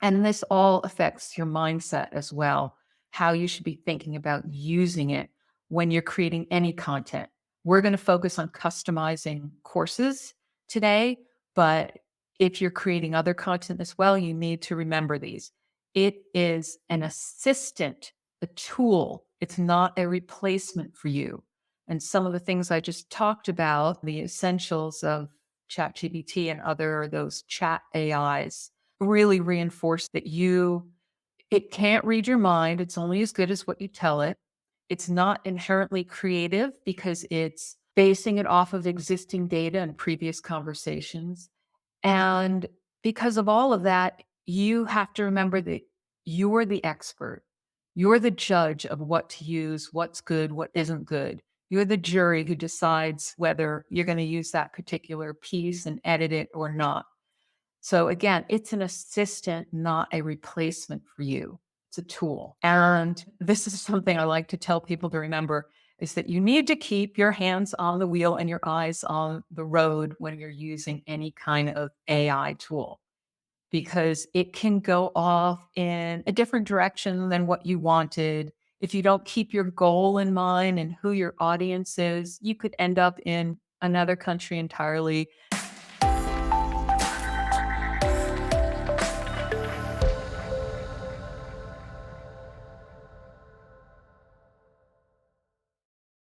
And this all affects your mindset as well, how you should be thinking about using it when you're creating any content. We're going to focus on customizing courses today, but if you're creating other content as well, you need to remember these. It is an assistant, a tool. It's not a replacement for you. And some of the things I just talked about, the essentials of ChatGPT and other those chat AIs, really reinforce that it can't read your mind. It's only as good as what you tell it. It's not inherently creative because it's basing it off of existing data and previous conversations. And because of all of that, you have to remember that you're the expert. You're the judge of what to use, what's good, what isn't good. You're the jury who decides whether you're going to use that particular piece and edit it or not. So again, it's an assistant, not a replacement for you. It's a tool. And this is something I like to tell people to remember is that you need to keep your hands on the wheel and your eyes on the road when you're using any kind of AI tool, because it can go off in a different direction than what you wanted. If you don't keep your goal in mind and who your audience is, you could end up in another country entirely.